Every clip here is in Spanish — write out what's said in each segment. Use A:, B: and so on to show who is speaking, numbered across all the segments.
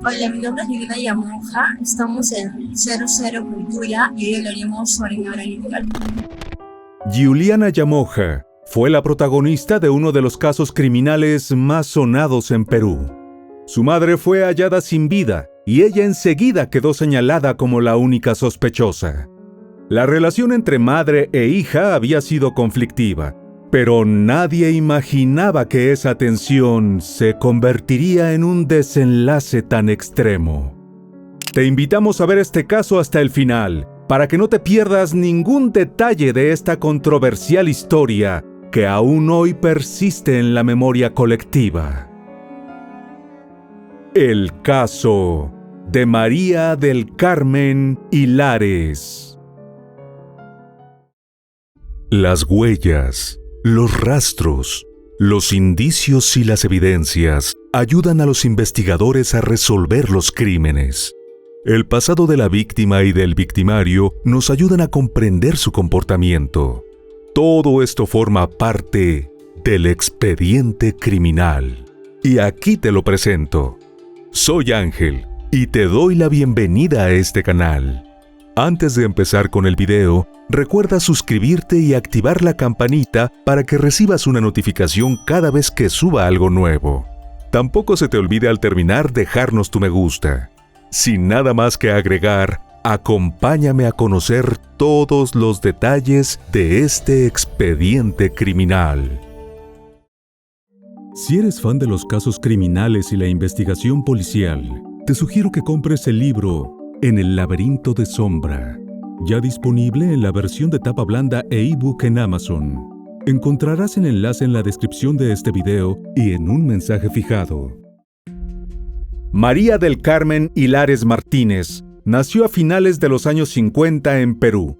A: Hola, mi nombre es Juliana Yamonja. Estamos en 00 Cultura y hoy hablaremos sobre mi obra literaria.
B: Giuliana Yamoja fue la protagonista de uno de los casos criminales más sonados en Perú. Su madre fue hallada sin vida y ella enseguida quedó señalada como la única sospechosa. La relación entre madre e hija había sido conflictiva, pero nadie imaginaba que esa tensión se convertiría en un desenlace tan extremo. Te invitamos a ver este caso hasta el final, para que no te pierdas ningún detalle de esta controversial historia que aún hoy persiste en la memoria colectiva. El caso de María del Carmen Hilares. Las huellas, los rastros, los indicios y las evidencias ayudan a los investigadores a resolver los crímenes. El pasado de la víctima y del victimario nos ayudan a comprender su comportamiento. Todo esto forma parte del expediente criminal. Y aquí te lo presento. Soy Ángel y te doy la bienvenida a este canal. Antes de empezar con el video, recuerda suscribirte y activar la campanita para que recibas una notificación cada vez que suba algo nuevo. Tampoco se te olvide al terminar dejarnos tu me gusta. Sin nada más que agregar, acompáñame a conocer todos los detalles de este expediente criminal. Si eres fan de los casos criminales y la investigación policial, te sugiero que compres el libro En el laberinto de sombra, ya disponible en la versión de tapa blanda e ebook en Amazon. Encontrarás el enlace en la descripción de este video y en un mensaje fijado. María del Carmen Hilares Martínez nació a finales de los años 50 en Perú.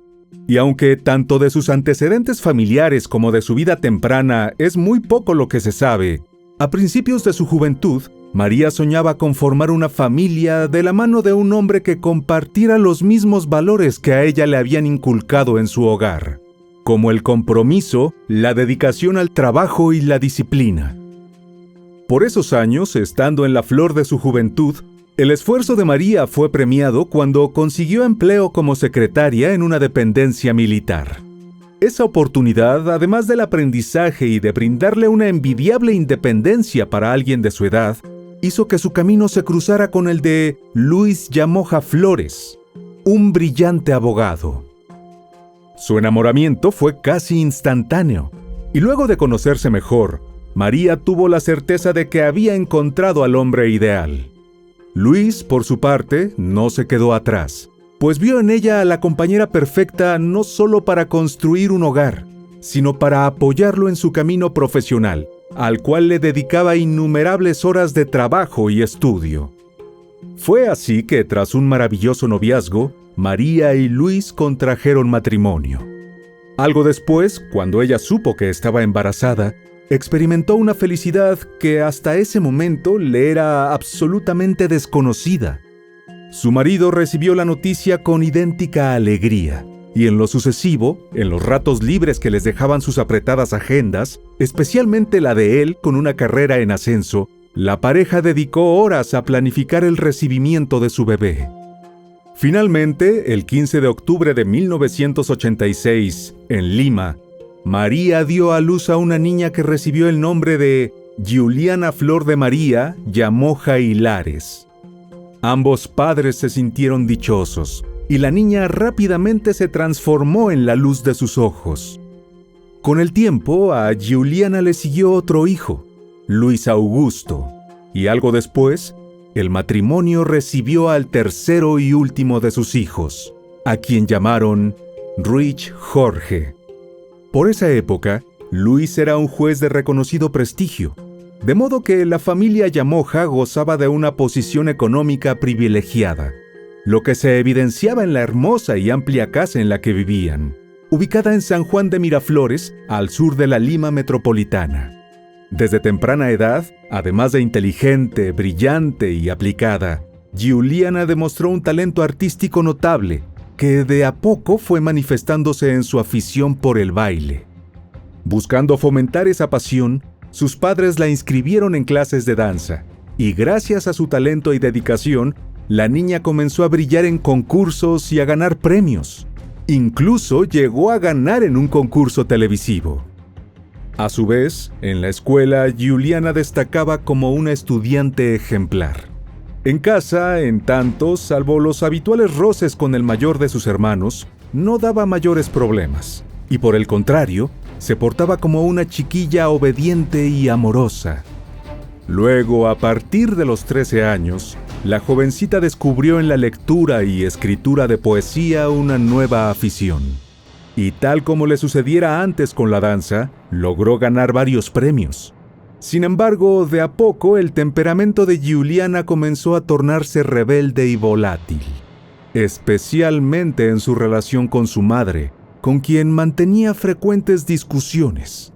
B: Y aunque tanto de sus antecedentes familiares como de su vida temprana es muy poco lo que se sabe, a principios de su juventud, María soñaba con formar una familia de la mano de un hombre que compartiera los mismos valores que a ella le habían inculcado en su hogar, como el compromiso, la dedicación al trabajo y la disciplina. Por esos años, estando en la flor de su juventud, el esfuerzo de María fue premiado cuando consiguió empleo como secretaria en una dependencia militar. Esa oportunidad, además del aprendizaje y de brindarle una envidiable independencia para alguien de su edad, hizo que su camino se cruzara con el de Luis Yamoja Flores, un brillante abogado. Su enamoramiento fue casi instantáneo, y luego de conocerse mejor, María tuvo la certeza de que había encontrado al hombre ideal. Luis, por su parte, no se quedó atrás, pues vio en ella a la compañera perfecta no solo para construir un hogar, sino para apoyarlo en su camino profesional, al cual le dedicaba innumerables horas de trabajo y estudio. Fue así que, tras un maravilloso noviazgo, María y Luis contrajeron matrimonio. Algo después, cuando ella supo que estaba embarazada, experimentó una felicidad que hasta ese momento le era absolutamente desconocida. Su marido recibió la noticia con idéntica alegría, y en lo sucesivo, en los ratos libres que les dejaban sus apretadas agendas, especialmente la de él con una carrera en ascenso, la pareja dedicó horas a planificar el recibimiento de su bebé. Finalmente, el 15 de octubre de 1986, en Lima, María dio a luz a una niña que recibió el nombre de Giuliana Flor de María Yamoja Hilares. Ambos padres se sintieron dichosos, y la niña rápidamente se transformó en la luz de sus ojos. Con el tiempo, a Giuliana le siguió otro hijo, Luis Augusto, y algo después, el matrimonio recibió al tercero y último de sus hijos, a quien llamaron Rich Jorge. Por esa época, Luis era un juez de reconocido prestigio, de modo que la familia Yamoja gozaba de una posición económica privilegiada, lo que se evidenciaba en la hermosa y amplia casa en la que vivían, ubicada en San Juan de Miraflores, al sur de la Lima metropolitana. Desde temprana edad, además de inteligente, brillante y aplicada, Giuliana demostró un talento artístico notable, que de a poco fue manifestándose en su afición por el baile. Buscando fomentar esa pasión, sus padres la inscribieron en clases de danza, y gracias a su talento y dedicación, la niña comenzó a brillar en concursos y a ganar premios. Incluso llegó a ganar en un concurso televisivo. A su vez, en la escuela, Giuliana destacaba como una estudiante ejemplar. En casa, en tanto, salvo los habituales roces con el mayor de sus hermanos, no daba mayores problemas, y por el contrario, se portaba como una chiquilla obediente y amorosa. Luego, a partir de los 13 años, la jovencita descubrió en la lectura y escritura de poesía una nueva afición. Y tal como le sucediera antes con la danza, logró ganar varios premios. Sin embargo, de a poco el temperamento de Giuliana comenzó a tornarse rebelde y volátil, especialmente en su relación con su madre, con quien mantenía frecuentes discusiones.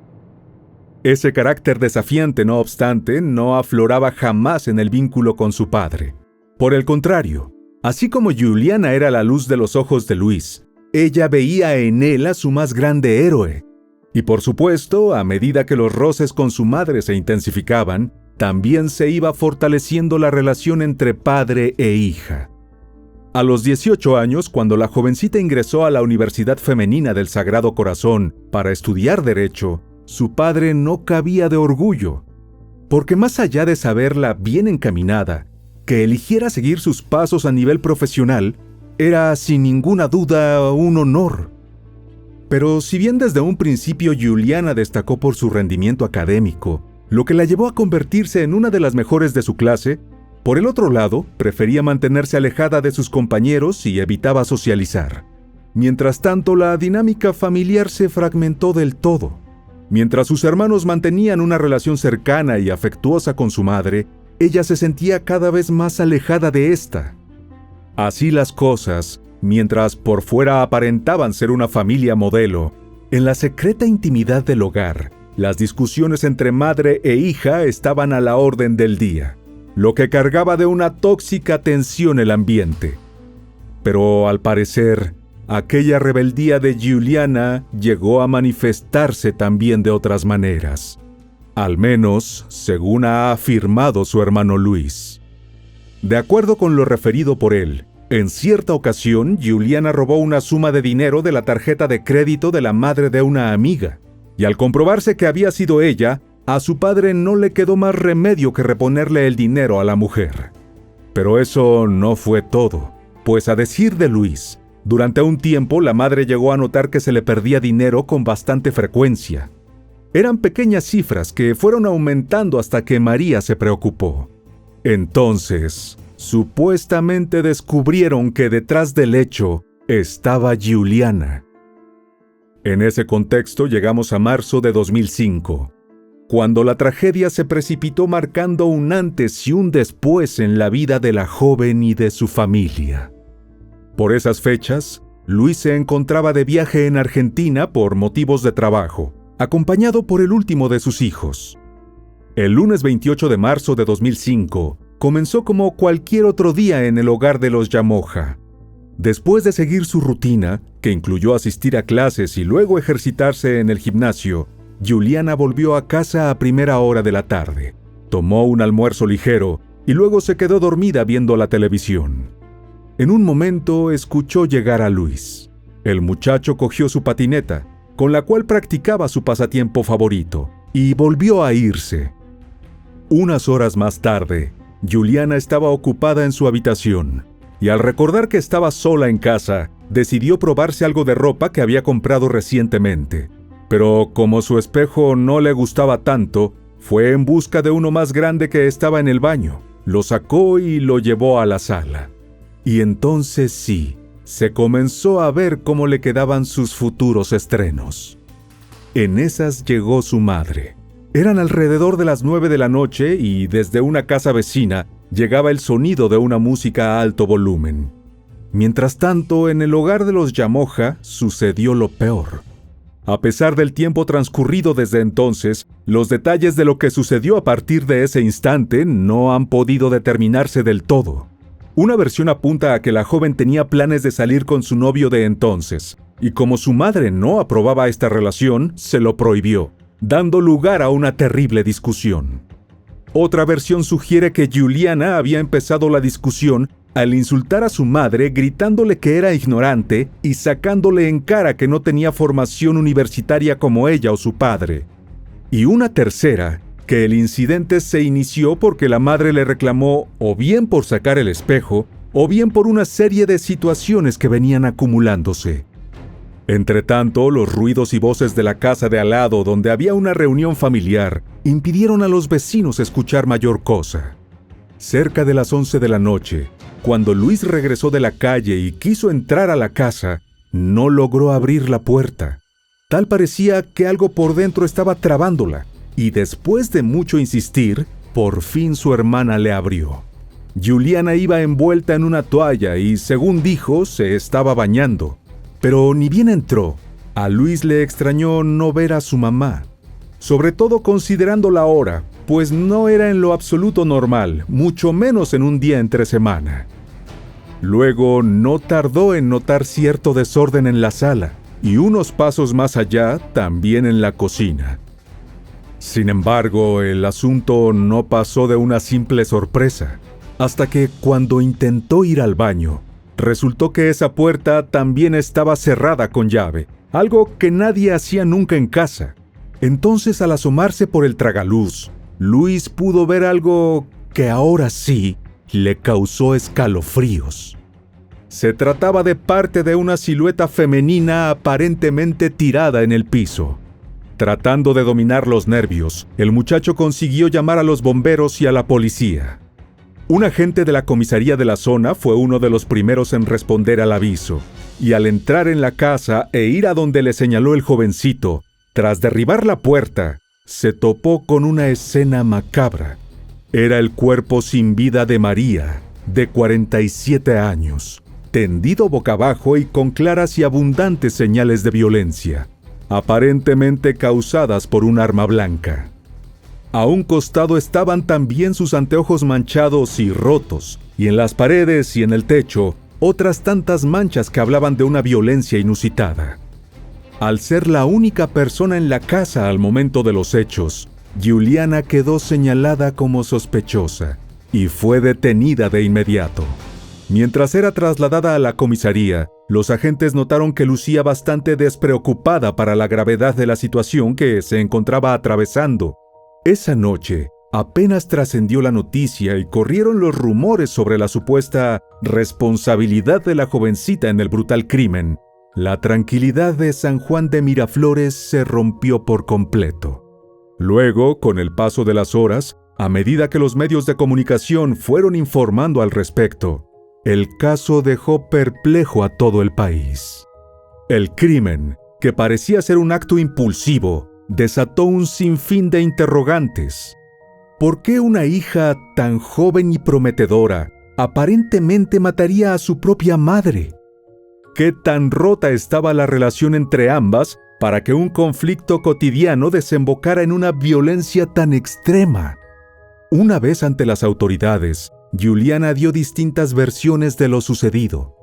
B: Ese carácter desafiante, no obstante, no afloraba jamás en el vínculo con su padre. Por el contrario, así como Giuliana era la luz de los ojos de Luis, ella veía en él a su más grande héroe. Y por supuesto, a medida que los roces con su madre se intensificaban, también se iba fortaleciendo la relación entre padre e hija. A los 18 años, cuando la jovencita ingresó a la Universidad Femenina del Sagrado Corazón para estudiar Derecho, su padre no cabía de orgullo, porque más allá de saberla bien encaminada, que eligiera seguir sus pasos a nivel profesional, era sin ninguna duda un honor. Pero si bien desde un principio Giuliana destacó por su rendimiento académico, lo que la llevó a convertirse en una de las mejores de su clase, por el otro lado, prefería mantenerse alejada de sus compañeros y evitaba socializar. Mientras tanto, la dinámica familiar se fragmentó del todo. Mientras sus hermanos mantenían una relación cercana y afectuosa con su madre, ella se sentía cada vez más alejada de ésta. Así las cosas, mientras por fuera aparentaban ser una familia modelo, en la secreta intimidad del hogar, las discusiones entre madre e hija estaban a la orden del día, lo que cargaba de una tóxica tensión el ambiente. Pero al parecer, aquella rebeldía de Giuliana llegó a manifestarse también de otras maneras, al menos según ha afirmado su hermano Luis. De acuerdo con lo referido por él, en cierta ocasión, Giuliana robó una suma de dinero de la tarjeta de crédito de la madre de una amiga, y al comprobarse que había sido ella, a su padre no le quedó más remedio que reponerle el dinero a la mujer. Pero eso no fue todo, pues a decir de Luis, durante un tiempo la madre llegó a notar que se le perdía dinero con bastante frecuencia. Eran pequeñas cifras que fueron aumentando hasta que María se preocupó. Entonces, supuestamente descubrieron que detrás del hecho estaba Giuliana. En ese contexto llegamos a marzo de 2005, cuando la tragedia se precipitó marcando un antes y un después en la vida de la joven y de su familia. Por esas fechas, Luis se encontraba de viaje en Argentina por motivos de trabajo, acompañado por el último de sus hijos. El lunes 28 de marzo de 2005, comenzó como cualquier otro día en el hogar de los Llamoja. Después de seguir su rutina, que incluyó asistir a clases y luego ejercitarse en el gimnasio, Giuliana volvió a casa a primera hora de la tarde. Tomó un almuerzo ligero y luego se quedó dormida viendo la televisión. En un momento escuchó llegar a Luis. El muchacho cogió su patineta, con la cual practicaba su pasatiempo favorito, y volvió a irse. Unas horas más tarde, Giuliana estaba ocupada en su habitación, y al recordar que estaba sola en casa, decidió probarse algo de ropa que había comprado recientemente. Pero como su espejo no le gustaba tanto, fue en busca de uno más grande que estaba en el baño, lo sacó y lo llevó a la sala. Y entonces sí, se comenzó a ver cómo le quedaban sus futuros estrenos. En esas llegó su madre. Eran alrededor de las 9 de la noche y desde una casa vecina llegaba el sonido de una música a alto volumen. Mientras tanto, en el hogar de los Llamoja sucedió lo peor. A pesar del tiempo transcurrido desde entonces, los detalles de lo que sucedió a partir de ese instante no han podido determinarse del todo. Una versión apunta a que la joven tenía planes de salir con su novio de entonces, y como su madre no aprobaba esta relación, se lo prohibió, dando lugar a una terrible discusión. Otra versión sugiere que Giuliana había empezado la discusión al insultar a su madre gritándole que era ignorante y sacándole en cara que no tenía formación universitaria como ella o su padre. Y una tercera, que el incidente se inició porque la madre le reclamó o bien por sacar el espejo o bien por una serie de situaciones que venían acumulándose. Entretanto, los ruidos y voces de la casa de al lado, donde había una reunión familiar, impidieron a los vecinos escuchar mayor cosa. Cerca de las 11 de la noche, cuando Luis regresó de la calle y quiso entrar a la casa, no logró abrir la puerta. Tal parecía que algo por dentro estaba trabándola, y después de mucho insistir, por fin su hermana le abrió. Giuliana iba envuelta en una toalla y, según dijo, se estaba bañando. Pero ni bien entró, a Luis le extrañó no ver a su mamá, sobre todo considerando la hora, pues no era en lo absoluto normal, mucho menos en un día entre semana. Luego no tardó en notar cierto desorden en la sala, y unos pasos más allá también en la cocina. Sin embargo, el asunto no pasó de una simple sorpresa, hasta que cuando intentó ir al baño, resultó que esa puerta también estaba cerrada con llave, algo que nadie hacía nunca en casa. Entonces, al asomarse por el tragaluz, Luis pudo ver algo que ahora sí le causó escalofríos. Se trataba de parte de una silueta femenina aparentemente tirada en el piso. Tratando de dominar los nervios, el muchacho consiguió llamar a los bomberos y a la policía. Un agente de la comisaría de la zona fue uno de los primeros en responder al aviso, y al entrar en la casa e ir a donde le señaló el jovencito, tras derribar la puerta, se topó con una escena macabra. Era el cuerpo sin vida de María, de 47 años, tendido boca abajo y con claras y abundantes señales de violencia, aparentemente causadas por un arma blanca. A un costado estaban también sus anteojos manchados y rotos, y en las paredes y en el techo, otras tantas manchas que hablaban de una violencia inusitada. Al ser la única persona en la casa al momento de los hechos, Giuliana quedó señalada como sospechosa y fue detenida de inmediato. Mientras era trasladada a la comisaría, los agentes notaron que lucía bastante despreocupada para la gravedad de la situación que se encontraba atravesando. Esa noche, apenas trascendió la noticia y corrieron los rumores sobre la supuesta responsabilidad de la jovencita en el brutal crimen, la tranquilidad de San Juan de Miraflores se rompió por completo. Luego, con el paso de las horas, a medida que los medios de comunicación fueron informando al respecto, el caso dejó perplejo a todo el país. El crimen, que parecía ser un acto impulsivo, desató un sinfín de interrogantes. ¿Por qué una hija tan joven y prometedora aparentemente mataría a su propia madre? ¿Qué tan rota estaba la relación entre ambas para que un conflicto cotidiano desembocara en una violencia tan extrema? Una vez ante las autoridades, Giuliana dio distintas versiones de lo sucedido,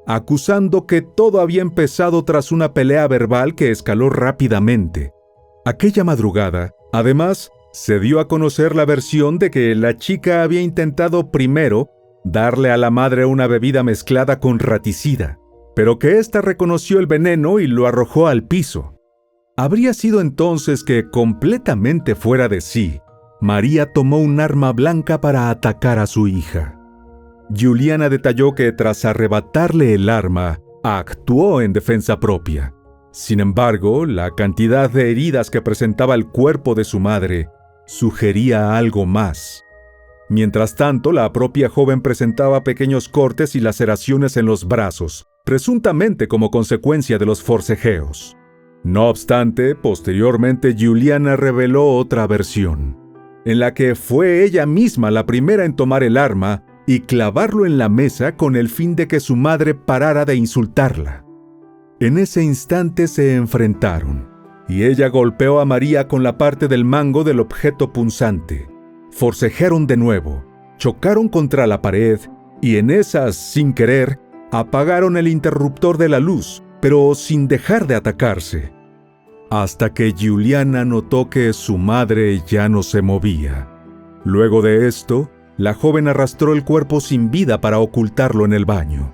B: acusando que todo había empezado tras una pelea verbal que escaló rápidamente. Aquella madrugada, además, se dio a conocer la versión de que la chica había intentado primero darle a la madre una bebida mezclada con raticida, pero que ésta reconoció el veneno y lo arrojó al piso. Habría sido entonces que, completamente fuera de sí, María tomó un arma blanca para atacar a su hija. Giuliana detalló que tras arrebatarle el arma, actuó en defensa propia. Sin embargo, la cantidad de heridas que presentaba el cuerpo de su madre sugería algo más. Mientras tanto, la propia joven presentaba pequeños cortes y laceraciones en los brazos, presuntamente como consecuencia de los forcejeos. No obstante, posteriormente Giuliana reveló otra versión, en la que fue ella misma la primera en tomar el arma y clavarlo en la mesa con el fin de que su madre parara de insultarla. En ese instante se enfrentaron, y ella golpeó a María con la parte del mango del objeto punzante. Forcejearon de nuevo, chocaron contra la pared, y en esas, sin querer, apagaron el interruptor de la luz, pero sin dejar de atacarse, hasta que Giuliana notó que su madre ya no se movía. Luego de esto, la joven arrastró el cuerpo sin vida para ocultarlo en el baño.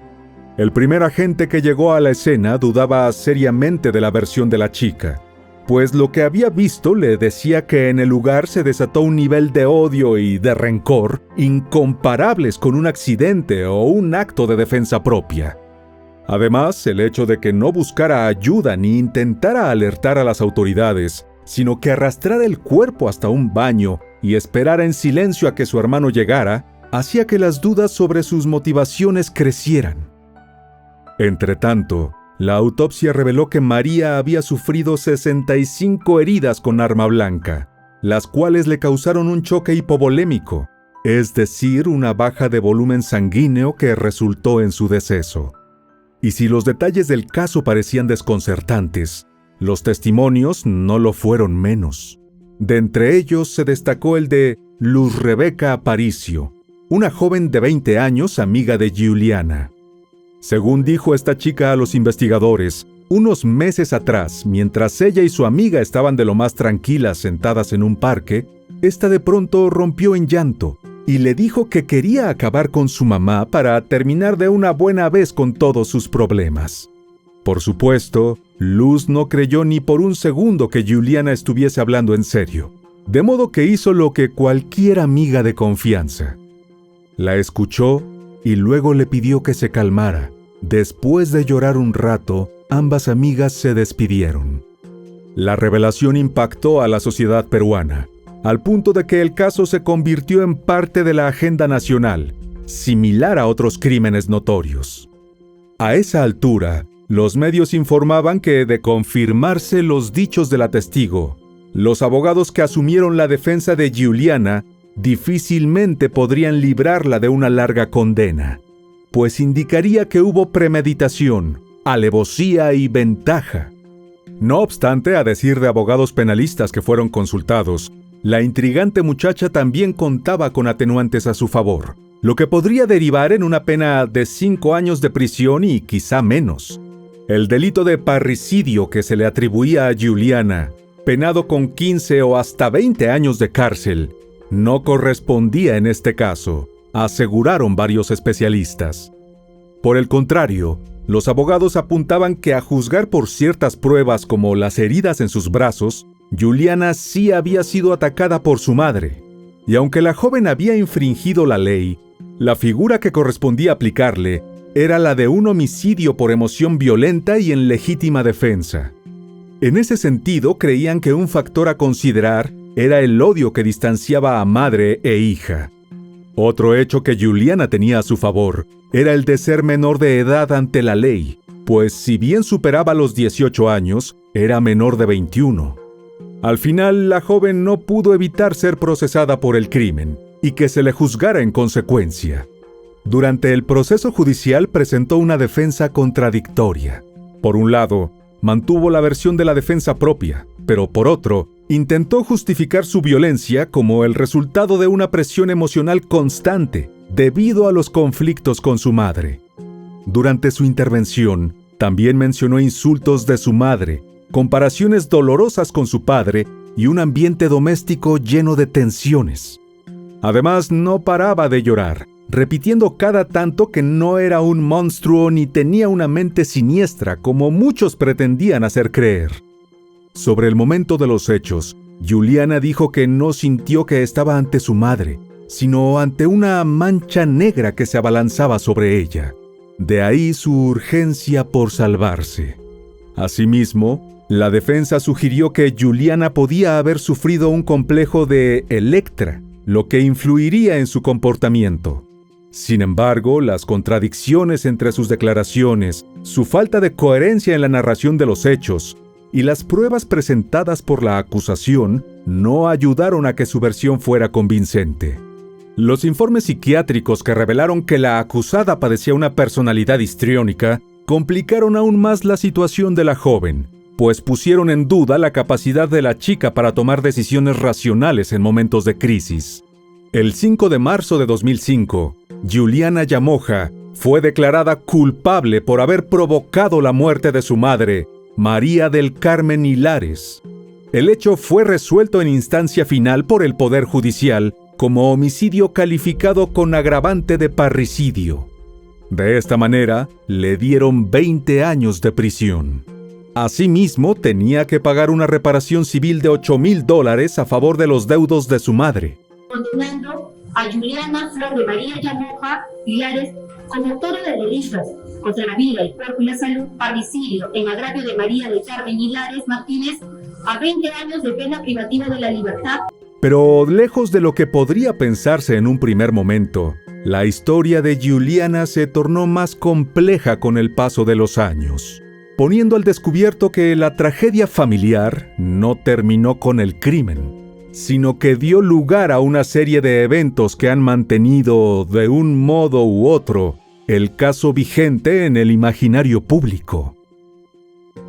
B: El primer agente que llegó a la escena dudaba seriamente de la versión de la chica, pues lo que había visto le decía que en el lugar se desató un nivel de odio y de rencor incomparables con un accidente o un acto de defensa propia. Además, el hecho de que no buscara ayuda ni intentara alertar a las autoridades, sino que arrastrara el cuerpo hasta un baño y esperara en silencio a que su hermano llegara, hacía que las dudas sobre sus motivaciones crecieran. Entretanto, la autopsia reveló que María había sufrido 65 heridas con arma blanca, las cuales le causaron un choque hipovolémico, es decir, una baja de volumen sanguíneo que resultó en su deceso. Y si los detalles del caso parecían desconcertantes, los testimonios no lo fueron menos. De entre ellos se destacó el de Luz Rebeca Aparicio, una joven de 20 años amiga de Giuliana. Según dijo esta chica a los investigadores, unos meses atrás, mientras ella y su amiga estaban de lo más tranquilas sentadas en un parque, esta de pronto rompió en llanto y le dijo que quería acabar con su mamá para terminar de una buena vez con todos sus problemas. Por supuesto, Luz no creyó ni por un segundo que Giuliana estuviese hablando en serio, de modo que hizo lo que cualquier amiga de confianza. La escuchó y luego le pidió que se calmara. Después de llorar un rato, ambas amigas se despidieron. La revelación impactó a la sociedad peruana, al punto de que el caso se convirtió en parte de la agenda nacional, similar a otros crímenes notorios. A esa altura, los medios informaban que, de confirmarse los dichos de la testigo, los abogados que asumieron la defensa de Giuliana difícilmente podrían librarla de una larga condena, pues indicaría que hubo premeditación, alevosía y ventaja. No obstante, a decir de abogados penalistas que fueron consultados, la intrigante muchacha también contaba con atenuantes a su favor, lo que podría derivar en una pena de 5 años de prisión y quizá menos. El delito de parricidio que se le atribuía a Giuliana, penado con 15 o hasta 20 años de cárcel, no correspondía en este caso, aseguraron varios especialistas. Por el contrario, los abogados apuntaban que, a juzgar por ciertas pruebas como las heridas en sus brazos, Giuliana sí había sido atacada por su madre, y aunque la joven había infringido la ley, la figura que correspondía aplicarle era la de un homicidio por emoción violenta y en legítima defensa. En ese sentido, creían que un factor a considerar era el odio que distanciaba a madre e hija. Otro hecho que Giuliana tenía a su favor era el de ser menor de edad ante la ley, pues si bien superaba los 18 años, era menor de 21. Al final, la joven no pudo evitar ser procesada por el crimen y que se le juzgara en consecuencia. Durante el proceso judicial presentó una defensa contradictoria. Por un lado, mantuvo la versión de la defensa propia, pero por otro, intentó justificar su violencia como el resultado de una presión emocional constante debido a los conflictos con su madre. Durante su intervención, también mencionó insultos de su madre, comparaciones dolorosas con su padre y un ambiente doméstico lleno de tensiones. Además, no paraba de llorar, repitiendo cada tanto que no era un monstruo ni tenía una mente siniestra como muchos pretendían hacer creer. Sobre el momento de los hechos, Giuliana dijo que no sintió que estaba ante su madre, sino ante una mancha negra que se abalanzaba sobre ella. De ahí su urgencia por salvarse. Asimismo, la defensa sugirió que Giuliana podía haber sufrido un complejo de Electra, lo que influiría en su comportamiento. Sin embargo, las contradicciones entre sus declaraciones, su falta de coherencia en la narración de los hechos y las pruebas presentadas por la acusación no ayudaron a que su versión fuera convincente. Los informes psiquiátricos que revelaron que la acusada padecía una personalidad histriónica complicaron aún más la situación de la joven, pues pusieron en duda la capacidad de la chica para tomar decisiones racionales en momentos de crisis. El 5 de marzo de 2005, Giuliana Llamoja fue declarada culpable por haber provocado la muerte de su madre, María del Carmen Hilares. El hecho fue resuelto en instancia final por el Poder Judicial como homicidio calificado con agravante de parricidio. De esta manera, le dieron 20 años de prisión. Asimismo, tenía que pagar una reparación civil de $8,000 a favor de los deudos de su madre.
C: Condenando a Juliana Flor de María Llamoja Villares como autora de delitos contra la vida, el cuerpo y la salud, parricidio en agravio de María del Carmen Hilares Martínez a 20 años de pena privativa de la libertad.
B: Pero lejos de lo que podría pensarse en un primer momento, la historia de Juliana se tornó más compleja con el paso de los años, poniendo al descubierto que la tragedia familiar no terminó con el crimen, sino que dio lugar a una serie de eventos que han mantenido, de un modo u otro, el caso vigente en el imaginario público.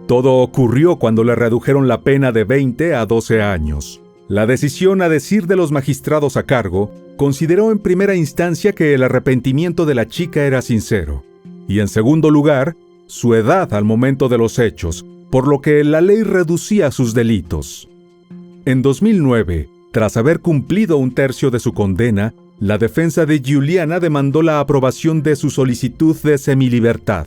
B: Todo ocurrió cuando le redujeron la pena de 20 a 12 años. La decisión, a decir de los magistrados a cargo, consideró en primera instancia que el arrepentimiento de la chica era sincero, y en segundo lugar, su edad al momento de los hechos, por lo que la ley reducía sus delitos. En 2009, tras haber cumplido un tercio de su condena, la defensa de Juliana demandó la aprobación de su solicitud de semilibertad,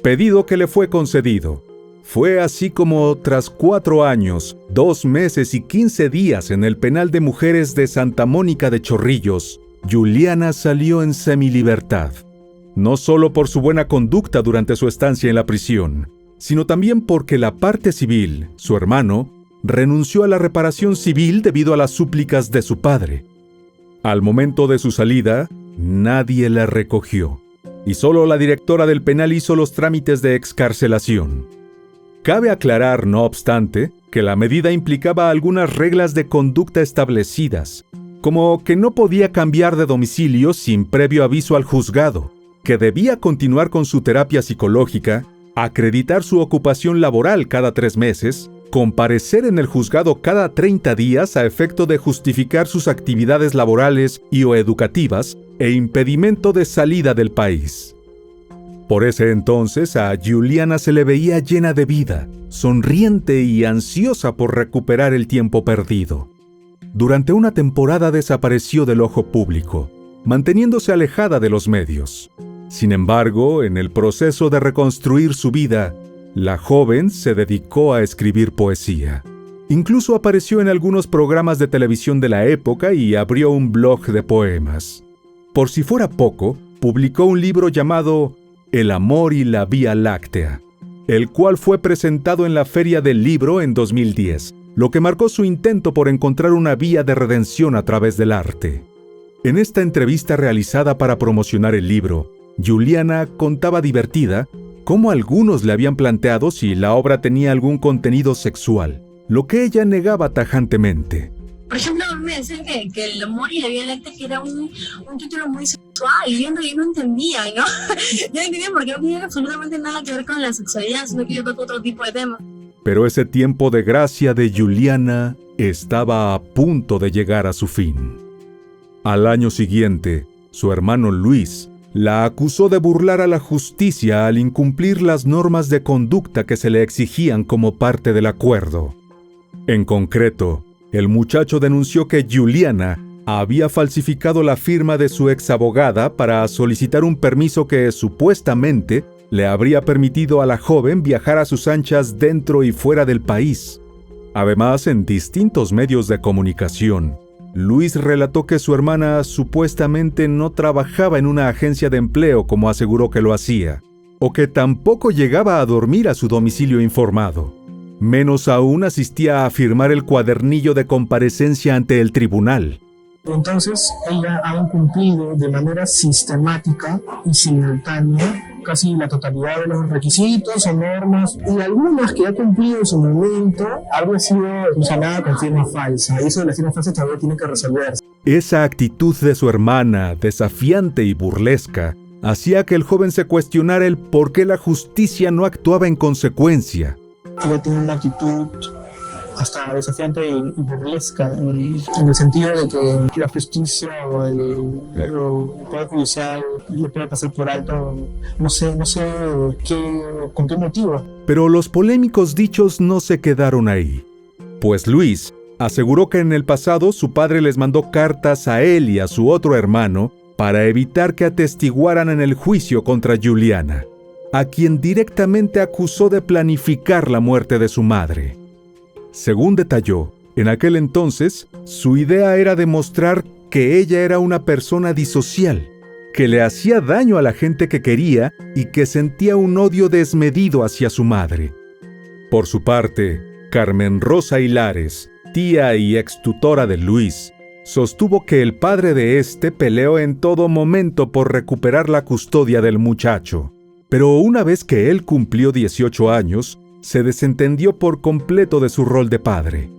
B: pedido que le fue concedido. Fue así como, tras 4 años, 2 meses y 15 días en el penal de mujeres de Santa Mónica de Chorrillos, Juliana salió en semilibertad. No solo por su buena conducta durante su estancia en la prisión, sino también porque la parte civil, su hermano, renunció a la reparación civil debido a las súplicas de su padre. Al momento de su salida, nadie la recogió, y solo la directora del penal hizo los trámites de excarcelación. Cabe aclarar, no obstante, que la medida implicaba algunas reglas de conducta establecidas, como que no podía cambiar de domicilio sin previo aviso al juzgado, que debía continuar con su terapia psicológica, acreditar su ocupación laboral cada 3 meses, comparecer en el juzgado cada 30 días a efecto de justificar sus actividades laborales y o educativas e impedimento de salida del país. Por ese entonces a Juliana se le veía llena de vida, sonriente y ansiosa por recuperar el tiempo perdido. Durante una temporada desapareció del ojo público, manteniéndose alejada de los medios. Sin embargo, en el proceso de reconstruir su vida, la joven se dedicó a escribir poesía. Incluso apareció en algunos programas de televisión de la época y abrió un blog de poemas. Por si fuera poco, publicó un libro llamado El amor y la Vía Láctea, el cual fue presentado en la Feria del Libro en 2010, lo que marcó su intento por encontrar una vía de redención a través del arte. En esta entrevista realizada para promocionar el libro, Juliana contaba divertida cómo algunos le habían planteado si la obra tenía algún contenido sexual, lo que ella negaba tajantemente.
A: Por ejemplo, me decían que el amor y la Vía Láctea que era un título muy sexual, y viendo yo no entendía, ¿no? Yo no entendía porque no tenía absolutamente nada que ver con la sexualidad, sino que yo toco otro tipo de temas.
B: Pero ese tiempo de gracia de Juliana estaba a punto de llegar a su fin. Al año siguiente, su hermano Luis la acusó de burlar a la justicia al incumplir las normas de conducta que se le exigían como parte del acuerdo. En concreto, el muchacho denunció que Juliana había falsificado la firma de su exabogada para solicitar un permiso que supuestamente le habría permitido a la joven viajar a sus anchas dentro y fuera del país. Además, en distintos medios de comunicación, Luis relató que su hermana supuestamente no trabajaba en una agencia de empleo como aseguró que lo hacía, o que tampoco llegaba a dormir a su domicilio informado. Menos aún asistía a firmar el cuadernillo de comparecencia ante el tribunal.
D: Entonces, ella ha incumplido de manera sistemática y simultánea casi la totalidad de los requisitos o normas, y algunas que ha cumplido en su momento habría sido sanada con firma falsa. Eso de la firma falsa todavía tiene que resolverse.
B: Esa actitud de su hermana, desafiante y burlesca, hacía que el joven se cuestionara el por qué la justicia no actuaba en consecuencia.
D: Ella tiene una actitud hasta desafiante y burlesca, en el sentido de que la justicia o el Poder Judicial le puede pasar por alto, no sé con qué motivo.
B: Pero los polémicos dichos no se quedaron ahí, pues Luis Aseguró que en el pasado su padre les mandó cartas a él y a su otro hermano para evitar que atestiguaran en el juicio contra Juliana, a quien directamente acusó de planificar la muerte de su madre. Según detalló, en aquel entonces, su idea era demostrar que ella era una persona disocial, que le hacía daño a la gente que quería y que sentía un odio desmedido hacia su madre. Por su parte, Carmen Rosa Hilares, tía y extutora de Luis, sostuvo que el padre de este peleó en todo momento por recuperar la custodia del muchacho, pero una vez que él cumplió 18 años, se desentendió por completo de su rol de padre.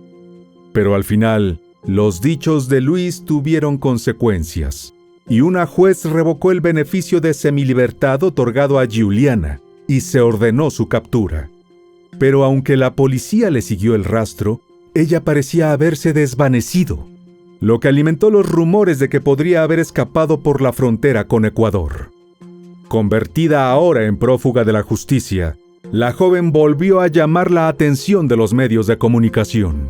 B: Pero al final, los dichos de Luis tuvieron consecuencias, y una juez revocó el beneficio de semilibertad otorgado a Juliana, y se ordenó su captura. Pero aunque la policía le siguió el rastro, ella parecía haberse desvanecido, lo que alimentó los rumores de que podría haber escapado por la frontera con Ecuador. Convertida ahora en prófuga de la justicia, la joven volvió a llamar la atención de los medios de comunicación.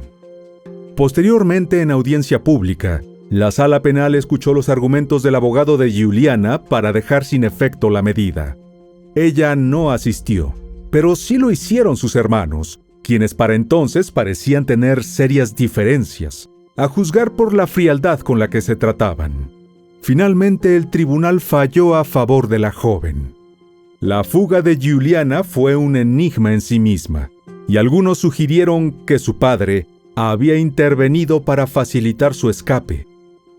B: Posteriormente, en audiencia pública, la sala penal escuchó los argumentos del abogado de Juliana para dejar sin efecto la medida. Ella no asistió, pero sí lo hicieron sus hermanos, quienes para entonces parecían tener serias diferencias, a juzgar por la frialdad con la que se trataban. Finalmente, el tribunal falló a favor de la joven. La fuga de Juliana fue un enigma en sí misma, y algunos sugirieron que su padre había intervenido para facilitar su escape.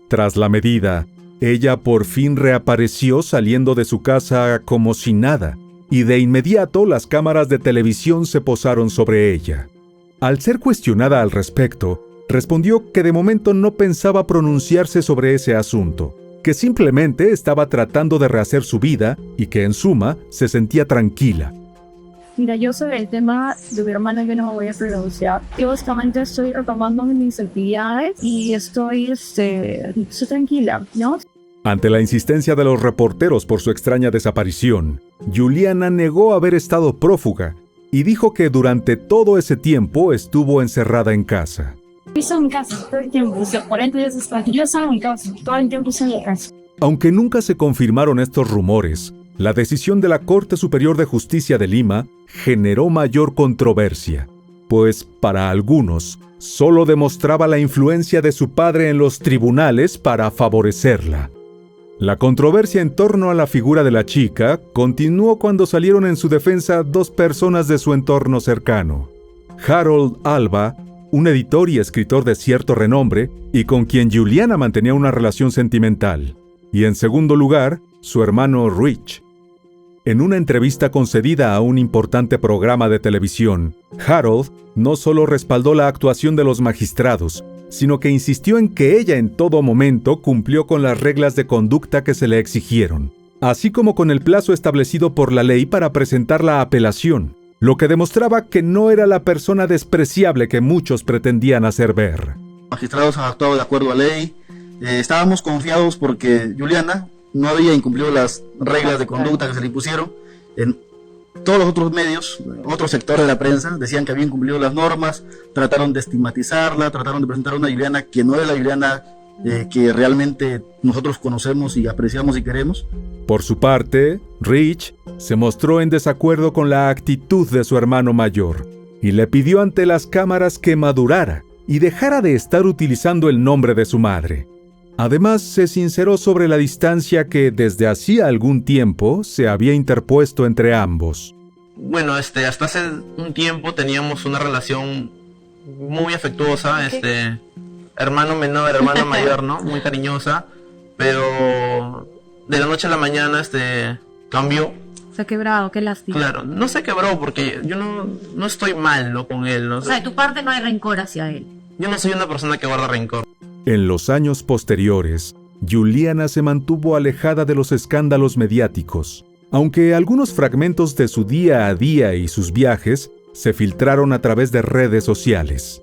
B: Tras la medida, ella por fin reapareció saliendo de su casa como si nada, y de inmediato las cámaras de televisión se posaron sobre ella. Al ser cuestionada al respecto, respondió que de momento no pensaba pronunciarse sobre ese asunto, que simplemente estaba tratando de rehacer su vida y que en suma se sentía tranquila.
E: Mira, yo sobre el tema de mi hermana yo no me voy a pronunciar. Yo básicamente estoy retomando mis actividades y estoy tranquila, ¿no?
B: Ante la insistencia de los reporteros por su extraña desaparición, Juliana negó haber estado prófuga y dijo que durante todo ese tiempo estuvo encerrada en casa.
E: Yo estoy en mi casa todo el tiempo, 40 días después. Yo estaba en mi casa, todo el tiempo estoy en mi casa.
B: Aunque nunca se confirmaron estos rumores, la decisión de la Corte Superior de Justicia de Lima generó mayor controversia, pues para algunos solo demostraba la influencia de su padre en los tribunales para favorecerla. La controversia en torno a la figura de la chica continuó cuando salieron en su defensa dos personas de su entorno cercano. Harold Alba, un editor y escritor de cierto renombre y con quien Juliana mantenía una relación sentimental, y en segundo lugar, su hermano Rich. En una entrevista concedida a un importante programa de televisión, Harold no solo respaldó la actuación de los magistrados, sino que insistió en que ella en todo momento cumplió con las reglas de conducta que se le exigieron, así como con el plazo establecido por la ley para presentar la apelación, lo que demostraba que no era la persona despreciable que muchos pretendían hacer ver.
F: Los magistrados han actuado de acuerdo a ley. Estábamos confiados porque Juliana no había incumplido las reglas de conducta que se le impusieron. En todos los otros medios, otros sectores de la prensa, decían que había incumplido las normas, trataron de estigmatizarla, trataron de presentar una Juliana que no es la Juliana que realmente nosotros conocemos y apreciamos y queremos.
B: Por su parte, Rich se mostró en desacuerdo con la actitud de su hermano mayor y le pidió ante las cámaras que madurara y dejara de estar utilizando el nombre de su madre. Además, se sinceró sobre la distancia que desde hacía algún tiempo se había interpuesto entre ambos.
G: Bueno, hasta hace un tiempo teníamos una relación muy afectuosa, hermano menor, hermano mayor, ¿no? Muy cariñosa, pero de la noche a la mañana, cambió.
H: Se ha quebrado, qué lástima.
G: Claro, no se quebró porque yo no estoy mal, ¿no? Con él, ¿no?
H: O sea, de tu parte no hay rencor hacia él.
G: Yo no soy una persona que guarda rencor.
B: En los años posteriores, Juliana se mantuvo alejada de los escándalos mediáticos, aunque algunos fragmentos de su día a día y sus viajes se filtraron a través de redes sociales.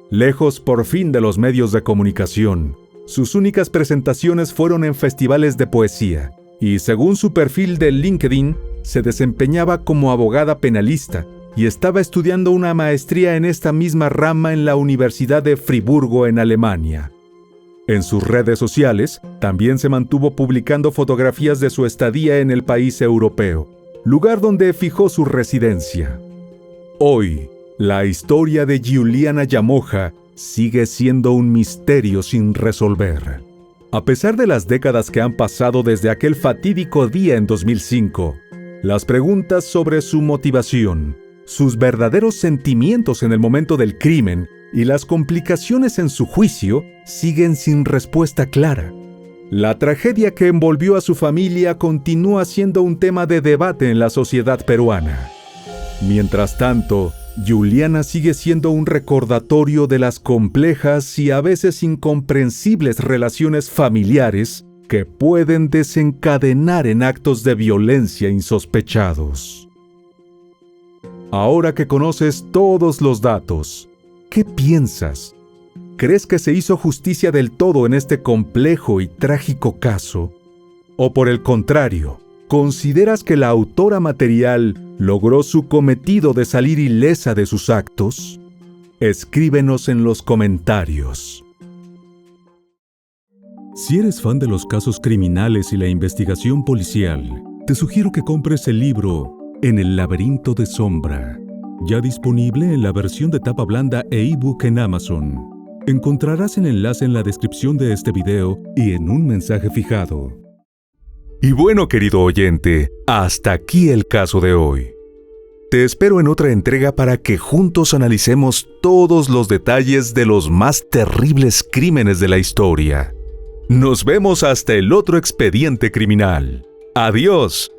B: Lejos por fin de los medios de comunicación, sus únicas presentaciones fueron en festivales de poesía, y según su perfil de LinkedIn, se desempeñaba como abogada penalista, y estaba estudiando una maestría en esta misma rama en la Universidad de Friburgo en Alemania. En sus redes sociales también se mantuvo publicando fotografías de su estadía en el país europeo, lugar donde fijó su residencia. Hoy, la historia de Giuliana Yamoja sigue siendo un misterio sin resolver. A pesar de las décadas que han pasado desde aquel fatídico día en 2005, las preguntas sobre su motivación, sus verdaderos sentimientos en el momento del crimen y las complicaciones en su juicio siguen sin respuesta clara. La tragedia que envolvió a su familia continúa siendo un tema de debate en la sociedad peruana. Mientras tanto, Giuliana sigue siendo un recordatorio de las complejas y a veces incomprensibles relaciones familiares que pueden desencadenar en actos de violencia insospechados. Ahora que conoces todos los datos, ¿qué piensas? ¿Crees que se hizo justicia del todo en este complejo y trágico caso? ¿O por el contrario, consideras que la autora material logró su cometido de salir ilesa de sus actos? Escríbenos en los comentarios. Si eres fan de los casos criminales y la investigación policial, te sugiero que compres el libro En el laberinto de sombra, ya disponible en la versión de tapa blanda e ebook en Amazon. Encontrarás el enlace en la descripción de este video y en un mensaje fijado. Y bueno, querido oyente, hasta aquí el caso de hoy. Te espero en otra entrega para que juntos analicemos todos los detalles de los más terribles crímenes de la historia. Nos vemos hasta el otro expediente criminal. ¡Adiós!